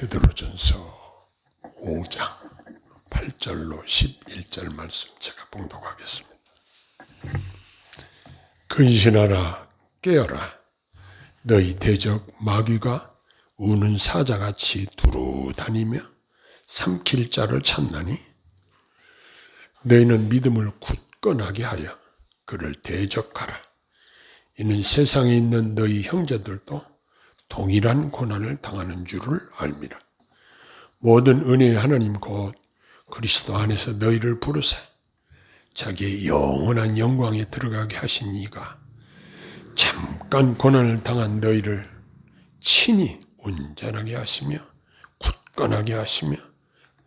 베드로전서 5장 8절로 11절 말씀 제가 봉독하겠습니다. 근신하라 깨어라 너희 대적 마귀가 우는 사자같이 두루 다니며 삼킬 자를 찾나니 너희는 믿음을 굳건하게 하여 그를 대적하라. 이는 세상에 있는 너희 형제들도 동일한 고난을 당하는 줄을 알미라. 모든 은혜의 하나님 곧 그리스도 안에서 너희를 부르사 자기의 영원한 영광에 들어가게 하신 이가 잠깐 고난을 당한 너희를 친히 온전하게 하시며 굳건하게 하시며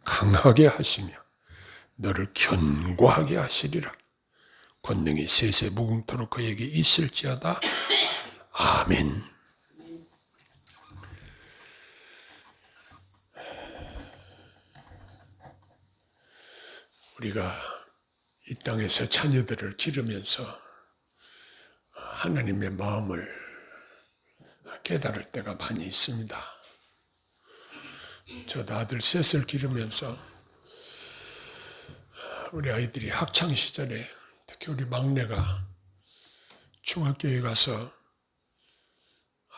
강하게 하시며 너를 견고하게 하시리라. 권능이 세세 무궁토록 그에게 있을지어다. 아멘. 우리가 이 땅에서 자녀들을 기르면서 하나님의 마음을 깨달을 때가 많이 있습니다. 저도 아들 셋을 기르면서 우리 아이들이 학창시절에 특히 우리 막내가 중학교에 가서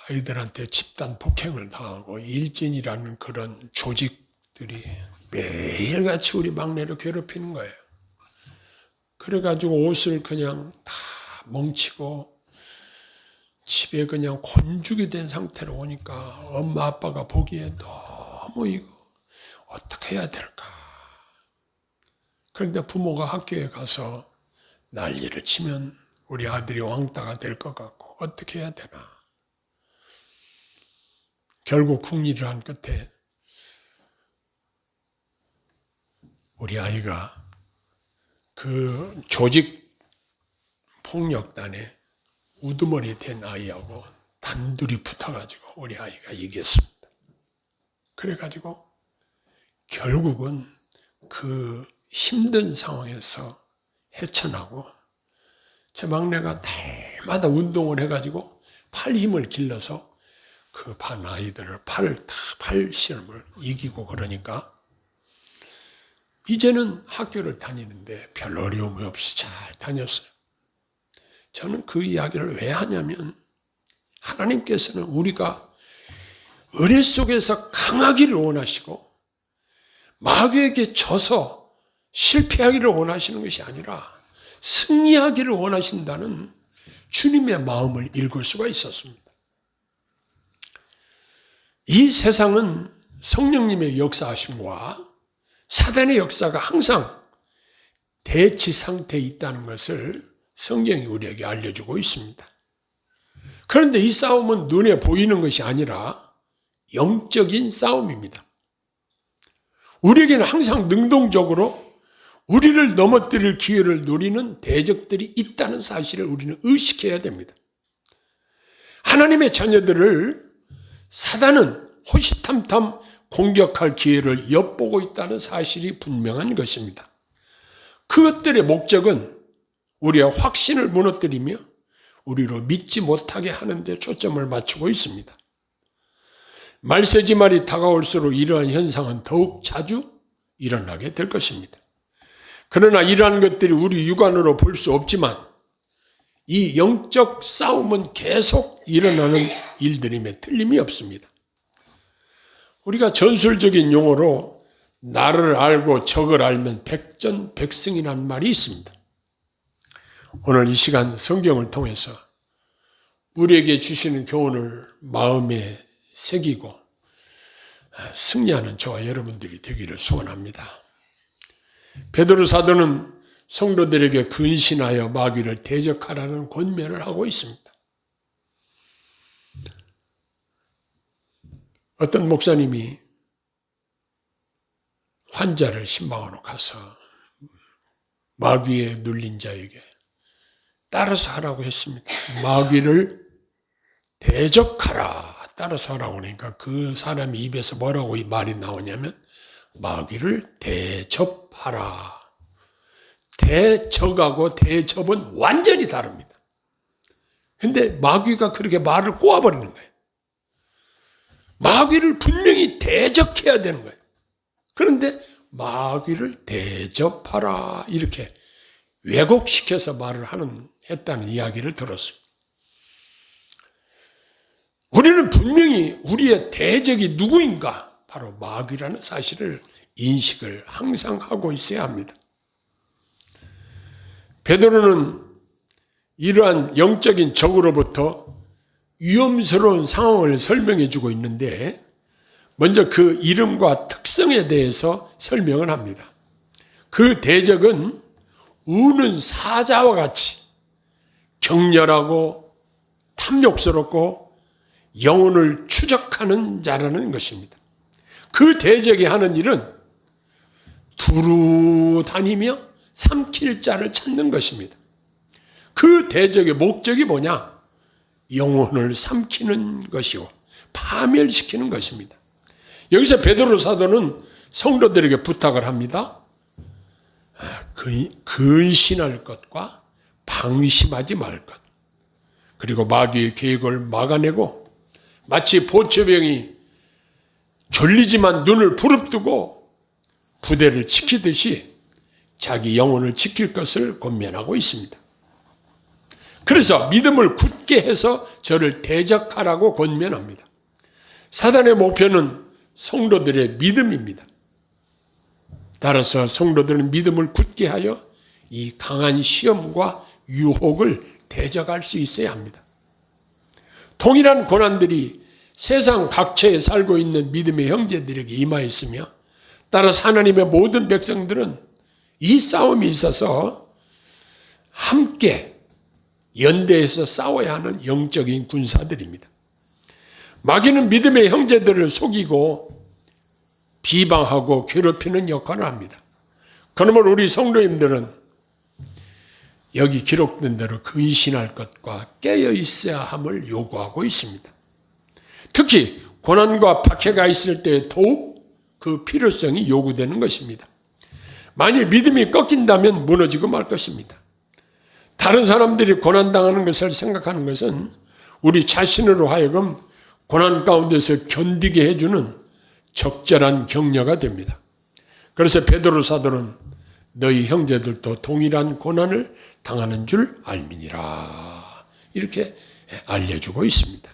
아이들한테 집단 폭행을 당하고 일진이라는 그런 조직들이 매일같이 우리 막내를 괴롭히는 거예요. 그래가지고 옷을 그냥 다 뭉치고 집에 그냥 곤죽이 된 상태로 오니까 엄마 아빠가 보기에 너무 이거 어떻게 해야 될까. 그런데 부모가 학교에 가서 난리를 치면 우리 아들이 왕따가 될 것 같고 어떻게 해야 되나. 결국 궁리를 한 끝에 우리 아이가 그 조직 폭력단에 우두머리 된 아이하고 단둘이 붙어가지고 우리 아이가 이겼습니다. 그래가지고 결국은 그 힘든 상황에서 헤쳐나고 제 막내가 날마다 운동을 해가지고 팔 힘을 길러서 그 반 아이들을 팔 시험을 이기고 그러니까 이제는 학교를 다니는데 별 어려움이 없이 잘 다녔어요. 저는 그 이야기를 왜 하냐면 하나님께서는 우리가 은혜 속에서 강하기를 원하시고 마귀에게 져서 실패하기를 원하시는 것이 아니라 승리하기를 원하신다는 주님의 마음을 읽을 수가 있었습니다. 이 세상은 성령님의 역사하심과 사단의 역사가 항상 대치 상태에 있다는 것을 성경이 우리에게 알려주고 있습니다. 그런데 이 싸움은 눈에 보이는 것이 아니라 영적인 싸움입니다. 우리에게는 항상 능동적으로 우리를 넘어뜨릴 기회를 노리는 대적들이 있다는 사실을 우리는 의식해야 됩니다. 하나님의 자녀들을 사단은 호시탐탐 공격할 기회를 엿보고 있다는 사실이 분명한 것입니다. 그것들의 목적은 우리의 확신을 무너뜨리며 우리로 믿지 못하게 하는 데 초점을 맞추고 있습니다. 말세지말이 다가올수록 이러한 현상은 더욱 자주 일어나게 될 것입니다. 그러나 이러한 것들이 우리 육안으로 볼 수 없지만 이 영적 싸움은 계속 일어나는 일들임에 틀림이 없습니다. 우리가 전술적인 용어로 나를 알고 적을 알면 백전백승이라는 말이 있습니다. 오늘 이 시간 성경을 통해서 우리에게 주시는 교훈을 마음에 새기고 승리하는 저와 여러분들이 되기를 소원합니다. 베드로 사도는 성도들에게 근신하여 마귀를 대적하라는 권면을 하고 있습니다. 어떤 목사님이 환자를 신방으로 가서 마귀에 눌린 자에게 따라서 하라고 했습니다. 마귀를 대적하라. 따라서 하라고 하니까 그 사람이 입에서 뭐라고 이 말이 나오냐면 마귀를 대접하라. 대적하고 대접은 완전히 다릅니다. 근데 마귀가 그렇게 말을 꼬아버리는 거예요. 마귀를 분명히 대적해야 되는 거예요. 그런데 마귀를 대접하라 이렇게 왜곡시켜서 말을 했다는 이야기를 들었습니다. 우리는 분명히 우리의 대적이 누구인가? 바로 마귀라는 사실을 인식을 항상 하고 있어야 합니다. 베드로는 이러한 영적인 적으로부터 위험스러운 상황을 설명해 주고 있는데 먼저 그 이름과 특성에 대해서 설명을 합니다. 그 대적은 우는 사자와 같이 격렬하고 탐욕스럽고 영혼을 추적하는 자라는 것입니다. 그 대적이 하는 일은 두루 다니며 삼킬 자를 찾는 것입니다. 그 대적의 목적이 뭐냐? 영혼을 삼키는 것이고 파멸시키는 것입니다. 여기서 베드로 사도는 성도들에게 부탁을 합니다. 근신할 것과 방심하지 말 것. 그리고 마귀의 계획을 막아내고 마치 보초병이 졸리지만 눈을 부릅뜨고 부대를 지키듯이 자기 영혼을 지킬 것을 권면하고 있습니다. 그래서 믿음을 굳게 해서 저를 대적하라고 권면합니다. 사단의 목표는 성도들의 믿음입니다. 따라서 성도들은 믿음을 굳게 하여 이 강한 시험과 유혹을 대적할 수 있어야 합니다. 동일한 고난들이 세상 각처에 살고 있는 믿음의 형제들에게 임하였으며 따라서 하나님의 모든 백성들은 이 싸움이 있어서 함께 연대해서 싸워야 하는 영적인 군사들입니다. 마귀는 믿음의 형제들을 속이고 비방하고 괴롭히는 역할을 합니다. 그러므로 우리 성도님들은 여기 기록된 대로 근신할 것과 깨어 있어야 함을 요구하고 있습니다. 특히 고난과 박해가 있을 때 더욱 그 필요성이 요구되는 것입니다. 만일 믿음이 꺾인다면 무너지고 말 것입니다. 다른 사람들이 고난당하는 것을 생각하는 것은 우리 자신으로 하여금 고난 가운데서 견디게 해주는 적절한 격려가 됩니다. 그래서 베드로 사도는 너희 형제들도 동일한 고난을 당하는 줄 알미니라 이렇게 알려주고 있습니다.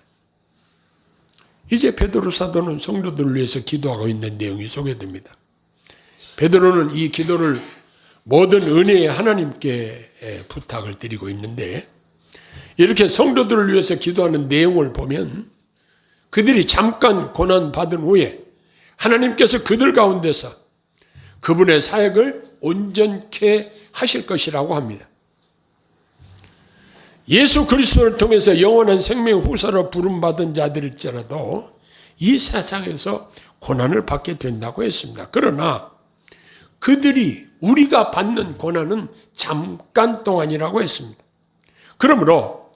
이제 베드로 사도는 성도들을 위해서 기도하고 있는 내용이 소개됩니다. 베드로는 이 기도를 모든 은혜의 하나님께 부탁을 드리고 있는데 이렇게 성도들을 위해서 기도하는 내용을 보면 그들이 잠깐 고난받은 후에 하나님께서 그들 가운데서 그분의 사역을 온전케 하실 것이라고 합니다. 예수 그리스도를 통해서 영원한 생명 후사로 부름받은 자들일지라도 이 세상에서 고난을 받게 된다고 했습니다. 그러나 그들이 우리가 받는 고난은 잠깐 동안이라고 했습니다. 그러므로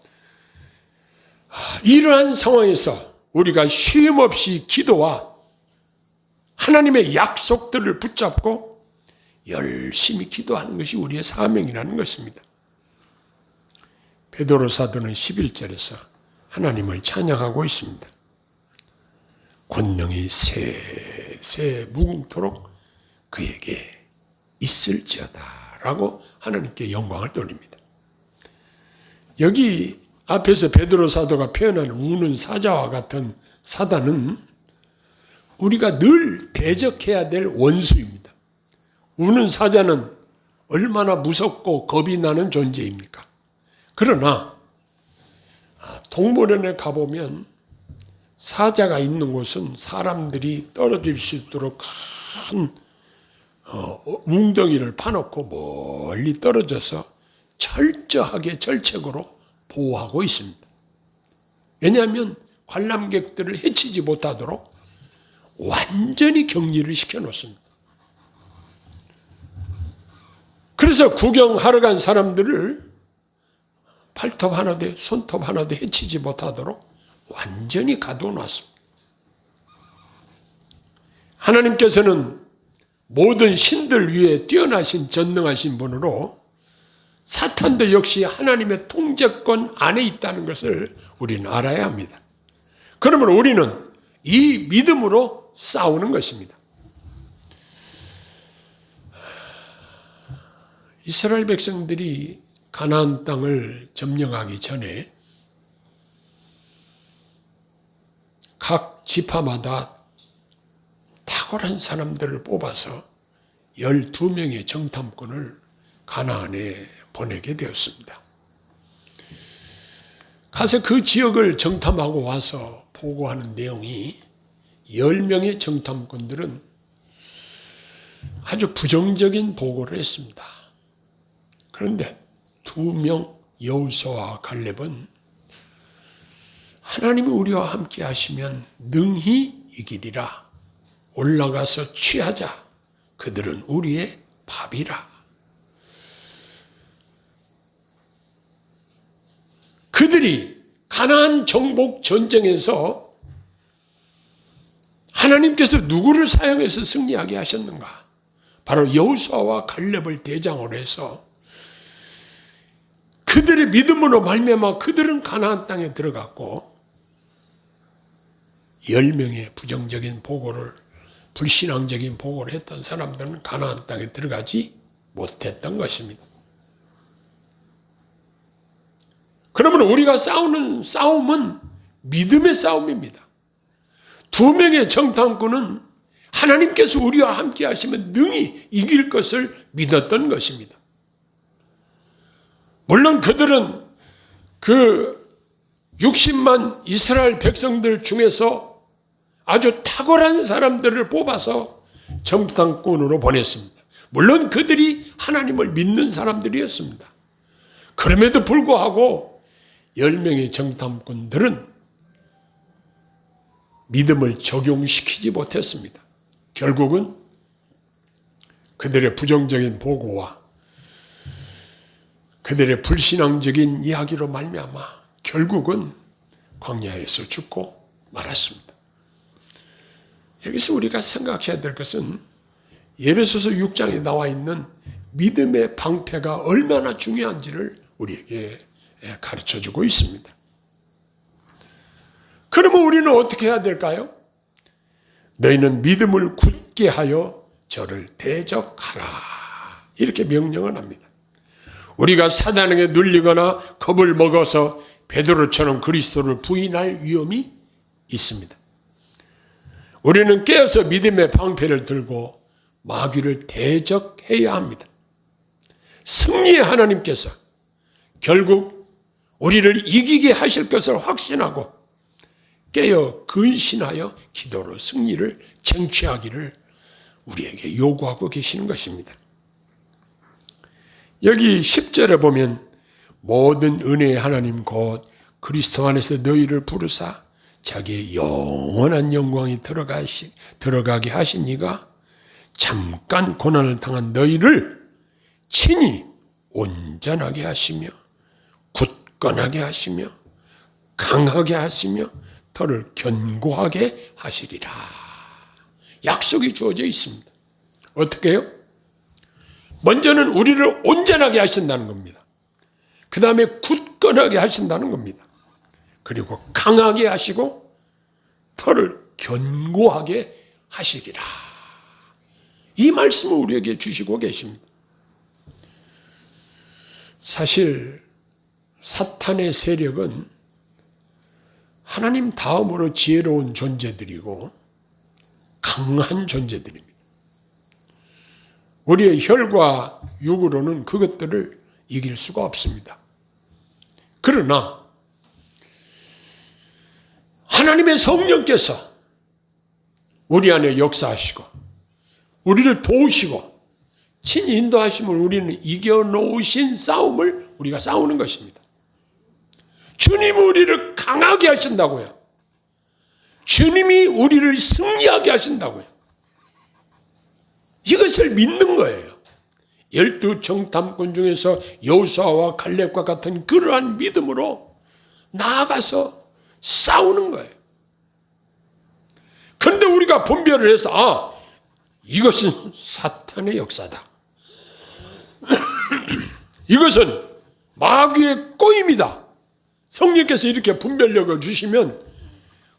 이러한 상황에서 우리가 쉼 없이 기도와 하나님의 약속들을 붙잡고 열심히 기도하는 것이 우리의 사명이라는 것입니다. 베드로 사도는 11절에서 하나님을 찬양하고 있습니다. 권능이 세세 무궁토록 그에게 있을지어다 라고 하나님께 영광을 돌립니다. 여기 앞에서 베드로 사도가 표현한 우는 사자와 같은 사단은 우리가 늘 대적해야 될 원수입니다. 우는 사자는 얼마나 무섭고 겁이 나는 존재입니까? 그러나 동물원에 가보면 사자가 있는 곳은 사람들이 떨어질 수 있도록 큰 웅덩이를 파놓고 멀리 떨어져서 철저하게 절책으로 보호하고 있습니다. 왜냐하면 관람객들을 해치지 못하도록 완전히 격리를 시켜놓습니다. 그래서 구경하러 간 사람들을 발톱 하나도 손톱 하나도 해치지 못하도록 완전히 가둬놨습니다. 하나님께서는 모든 신들 위에 뛰어나신 전능하신 분으로 사탄도 역시 하나님의 통제권 안에 있다는 것을 우리는 알아야 합니다. 그러면 우리는 이 믿음으로 싸우는 것입니다. 이스라엘 백성들이 가나안 땅을 점령하기 전에 각 지파마다 탁월한 사람들을 뽑아서 12명의 정탐꾼을 가나안에 보내게 되었습니다. 가서 그 지역을 정탐하고 와서 보고하는 내용이 10명의 정탐꾼들은 아주 부정적인 보고를 했습니다. 그런데 2명 여호수아와 갈렙은 하나님이 우리와 함께 하시면 능히 이기리라. 올라가서 취하자. 그들은 우리의 밥이라. 그들이 가나안 정복 전쟁에서 하나님께서 누구를 사용해서 승리하게 하셨는가? 바로 여호수아와 갈렙을 대장으로 해서 그들의 믿음으로 말미암아 그들은 가나안 땅에 들어갔고 10명의 부정적인 보고를, 불신앙적인 보고를 했던 사람들은 가나안 땅에 들어가지 못했던 것입니다. 그러면 우리가 싸우는 싸움은 믿음의 싸움입니다. 2명의 정탐꾼은 하나님께서 우리와 함께 하시면 능히 이길 것을 믿었던 것입니다. 물론 그들은 그 60만 이스라엘 백성들 중에서 아주 탁월한 사람들을 뽑아서 정탐꾼으로 보냈습니다. 물론 그들이 하나님을 믿는 사람들이었습니다. 그럼에도 불구하고 10명의 정탐꾼들은 믿음을 적용시키지 못했습니다. 결국은 그들의 부정적인 보고와 그들의 불신앙적인 이야기로 말미암아 결국은 광야에서 죽고 말았습니다. 여기서 우리가 생각해야 될 것은 에베소서 6장에 나와 있는 믿음의 방패가 얼마나 중요한지를 우리에게 가르쳐주고 있습니다. 그러면 우리는 어떻게 해야 될까요? 너희는 믿음을 굳게 하여 저를 대적하라. 이렇게 명령을 합니다. 우리가 사단에게 눌리거나 겁을 먹어서 베드로처럼 그리스도를 부인할 위험이 있습니다. 우리는 깨어서 믿음의 방패를 들고 마귀를 대적해야 합니다. 승리의 하나님께서 결국 우리를 이기게 하실 것을 확신하고 깨어 근신하여 기도로 승리를 쟁취하기를 우리에게 요구하고 계시는 것입니다. 여기 10절에 보면 모든 은혜의 하나님 곧 그리스도 안에서 너희를 부르사 자기의 영원한 영광이 들어가게 하신 이가 잠깐 고난을 당한 너희를 친히 온전하게 하시며 굳건하게 하시며 강하게 하시며 너를 견고하게 하시리라. 약속이 주어져 있습니다. 어떻게 해요? 먼저는 우리를 온전하게 하신다는 겁니다. 그 다음에 굳건하게 하신다는 겁니다. 그리고 강하게 하시고 너를 견고하게 하시리라. 이 말씀을 우리에게 주시고 계십니다. 사실 사탄의 세력은 하나님 다음으로 지혜로운 존재들이고 강한 존재들입니다. 우리의 혈과 육으로는 그것들을 이길 수가 없습니다. 그러나 하나님의 성령께서 우리 안에 역사하시고 우리를 도우시고 친히 인도하심을 우리는 이겨놓으신 싸움을 우리가 싸우는 것입니다. 주님이 우리를 강하게 하신다고요. 주님이 우리를 승리하게 하신다고요. 이것을 믿는 거예요. 12 정탐꾼 중에서 여호수아와 갈렙과 같은 그러한 믿음으로 나아가서 싸우는 거예요. 그런데 우리가 분별을 해서 이것은 사탄의 역사다. 이것은 마귀의 꼬임이다. 성령께서 이렇게 분별력을 주시면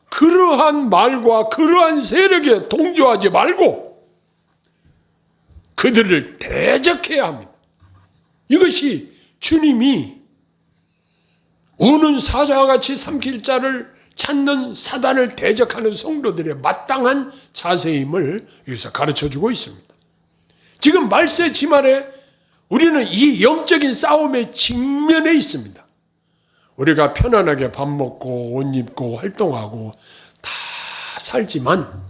그러한 말과 그러한 세력에 동조하지 말고 그들을 대적해야 합니다. 이것이 주님이 우는 사자와 같이 삼킬 자를 찾는 사단을 대적하는 성도들의 마땅한 자세임을 여기서 가르쳐주고 있습니다. 지금 말세 지말에 우리는 이 영적인 싸움의 직면에 있습니다. 우리가 편안하게 밥 먹고 옷 입고 활동하고 다 살지만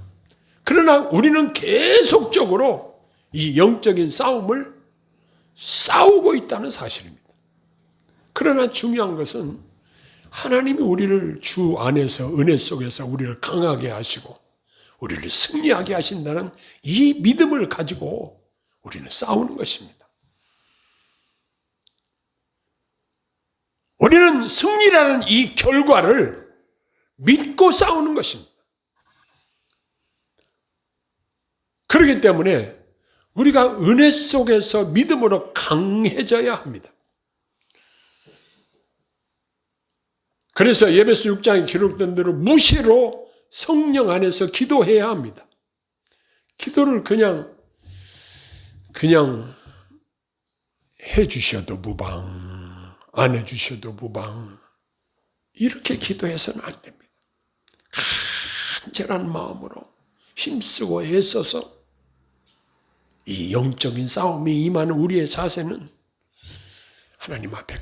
그러나 우리는 계속적으로 이 영적인 싸움을 싸우고 있다는 사실입니다. 그러나 중요한 것은 하나님이 우리를 주 안에서 은혜 속에서 우리를 강하게 하시고 우리를 승리하게 하신다는 이 믿음을 가지고 우리는 싸우는 것입니다. 우리는 승리라는 이 결과를 믿고 싸우는 것입니다. 그렇기 때문에 우리가 은혜 속에서 믿음으로 강해져야 합니다. 그래서 에베소 6장에 기록된 대로 무시로 성령 안에서 기도해야 합니다. 기도를 그냥 해주셔도 무방, 안 해주셔도 무방, 이렇게 기도해서는 안 됩니다. 간절한 마음으로 힘쓰고 애써서 이 영적인 싸움이 임하는 우리의 자세는 하나님 앞에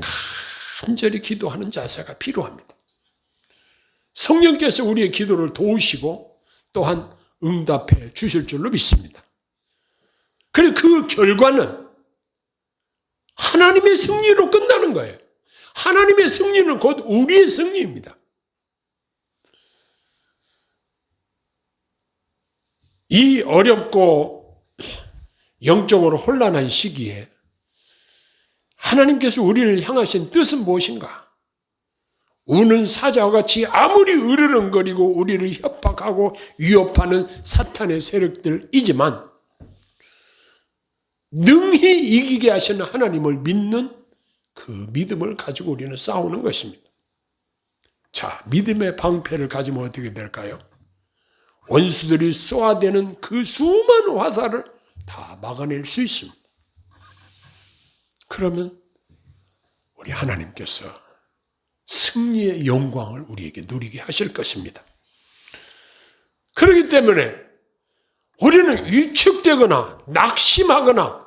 간절히 기도하는 자세가 필요합니다. 성령께서 우리의 기도를 도우시고 또한 응답해 주실 줄로 믿습니다. 그리고 그 결과는 하나님의 승리로 끝나는 거예요. 하나님의 승리는 곧 우리의 승리입니다. 이 어렵고 영적으로 혼란한 시기에 하나님께서 우리를 향하신 뜻은 무엇인가? 우는 사자와 같이 아무리 으르렁거리고 우리를 협박하고 위협하는 사탄의 세력들이지만 능히 이기게 하시는 하나님을 믿는 그 믿음을 가지고 우리는 싸우는 것입니다. 자, 믿음의 방패를 가지면 어떻게 될까요? 원수들이 쏘아대는 그 수많은 화살을 다 막아낼 수 있습니다. 그러면 우리 하나님께서 승리의 영광을 우리에게 누리게 하실 것입니다. 그렇기 때문에 우리는 위축되거나 낙심하거나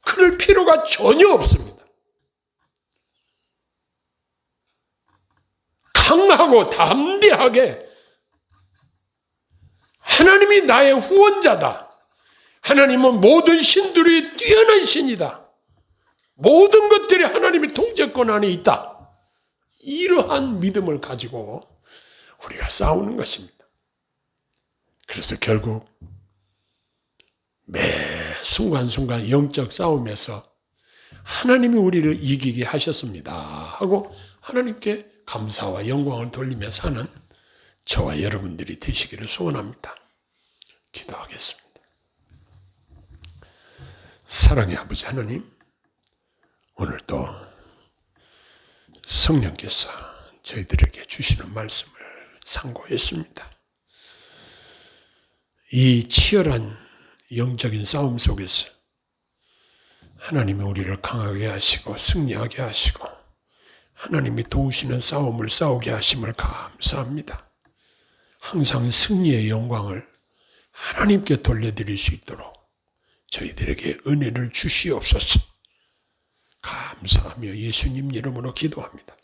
그럴 필요가 전혀 없습니다. 강하고 담대하게 하나님이 나의 후원자다. 하나님은 모든 신들이 뛰어난 신이다. 모든 것들이 하나님의 통제권 안에 있다. 이러한 믿음을 가지고 우리가 싸우는 것입니다. 그래서 결국 매 순간순간 영적 싸움에서 하나님이 우리를 이기게 하셨습니다 하고 하나님께 감사와 영광을 돌리며 사는 저와 여러분들이 되시기를 소원합니다. 기도하겠습니다. 사랑의 아버지 하나님, 오늘도 성령께서 저희들에게 주시는 말씀을 상고했습니다. 이 치열한 영적인 싸움 속에서 하나님이 우리를 강하게 하시고 승리하게 하시고 하나님이 도우시는 싸움을 싸우게 하심을 감사합니다. 항상 승리의 영광을 하나님께 돌려드릴 수 있도록 저희들에게 은혜를 주시옵소서. 감사하며 예수님 이름으로 기도합니다.